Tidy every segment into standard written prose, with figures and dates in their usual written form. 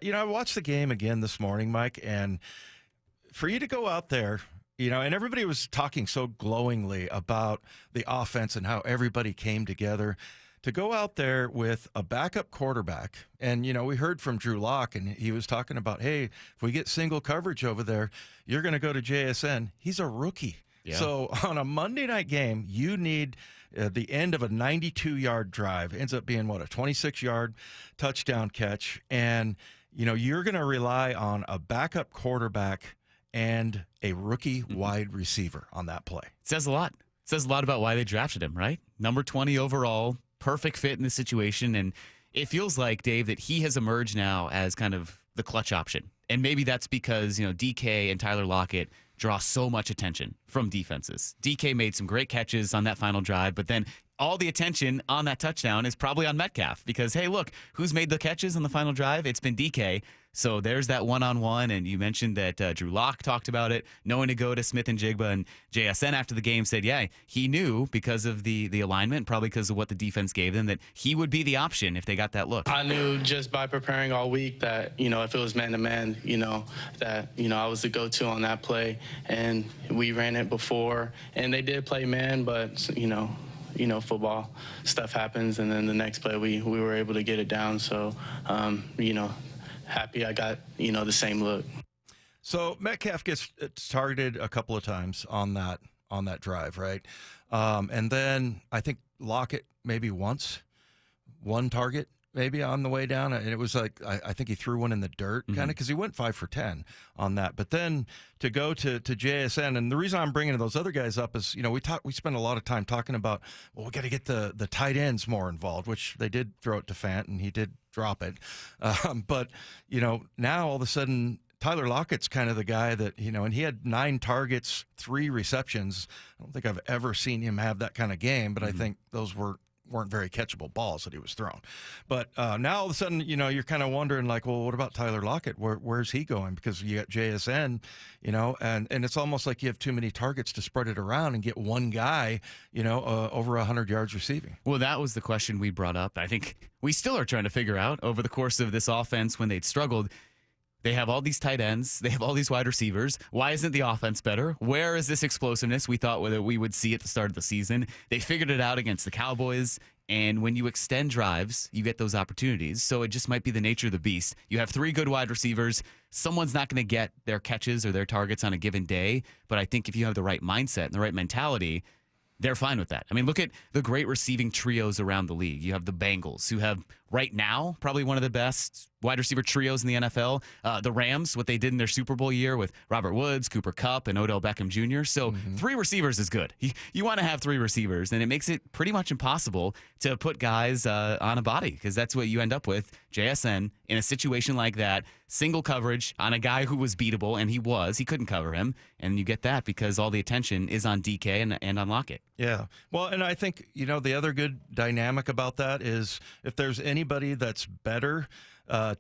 I watched the game again this morning, Mike, and for you to go out there, and everybody was talking so glowingly about the offense and how everybody came together. To go out there with a backup quarterback, and, we heard from Drew Lock, and he was talking about, hey, if we get single coverage over there, you're going to go to JSN. He's a rookie. Yeah. So on a Monday night game, you need the end of a 92-yard drive. Ends up being, a 26-yard touchdown catch. And, you're going to rely on a backup quarterback and a rookie wide receiver on that play. It says a lot. It says a lot about why they drafted him, right? Number 20 overall, perfect fit in this situation. And it feels like, Dave, that he has emerged now as kind of the clutch option. And maybe that's because, DK and Tyler Lockett draw so much attention from defenses. DK made some great catches on that final drive, but then all the attention on that touchdown is probably on Metcalf because, hey, look, who's made the catches on the final drive? It's been DK. So there's that one-on-one, and you mentioned that Drew Lock talked about it, knowing to go to Smith-Njigba, and JSN after the game said, yeah, he knew because of the alignment, probably because of what the defense gave them, that he would be the option if they got that look. I knew just by preparing all week that, if it was man-to-man, that, I was the go-to on that play, and we ran it before, and they did play man, but, football stuff happens, and then the next play we were able to get it down. So, happy I got, the same look. So Metcalf gets targeted a couple of times on that drive, right? And then I think Lockett maybe once, one target maybe on the way down, and it was like I think he threw one in the dirt kind of because he went 5 for 10 on that. But then to go to JSN, and the reason I'm bringing those other guys up is we spent a lot of time talking about we got to get the tight ends more involved, which they did throw it to Fant and he did drop it, but now all of a sudden Tyler Lockett's kind of the guy that, and he had 9 targets, 3 receptions. I don't think I've ever seen him have that kind of game, but I think those weren't very catchable balls that he was throwing. But now all of a sudden, you're kind of wondering like, well, what about Tyler Lockett? Where's he going? Because you got JSN, and it's almost like you have too many targets to spread it around and get one guy, over 100 yards receiving. Well, that was the question we brought up. I think we still are trying to figure out over the course of this offense when they'd struggled. They have all these tight ends. They have all these wide receivers. Why isn't the offense better? Where is this explosiveness we thought whether we would see at the start of the season? They figured it out against the Cowboys. And when you extend drives, you get those opportunities. So it just might be the nature of the beast. You have 3 good wide receivers. Someone's not going to get their catches or their targets on a given day. But I think if you have the right mindset and the right mentality, they're fine with that. I mean, look at the great receiving trios around the league. You have the Bengals, who have right now probably one of the best wide receiver trios in the NFL. The Rams, what they did in their Super Bowl year with Robert Woods, Cooper Kupp, and Odell Beckham Jr. So 3 receivers is good. You want to have 3 receivers, and it makes it pretty much impossible to put guys on a body because that's what you end up with. JSN, in a situation like that, single coverage on a guy who was beatable, and he couldn't cover him, and you get that because all the attention is on DK and on Lockett. Yeah. Well, and I think, the other good dynamic about that is if there's anybody that's better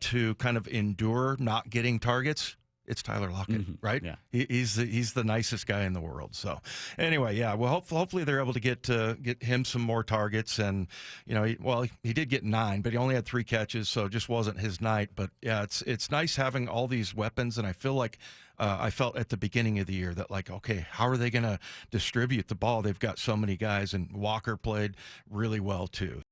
to kind of endure not getting targets, it's Tyler Lockett, right? Yeah. He's the nicest guy in the world. So anyway, yeah. Well, hopefully they're able to get him some more targets, and he did get 9, but he only had 3 catches, so it just wasn't his night. But yeah, it's nice having all these weapons, and I feel like I felt at the beginning of the year that like, okay, how are they going to distribute the ball? They've got so many guys, and Walker played really well too.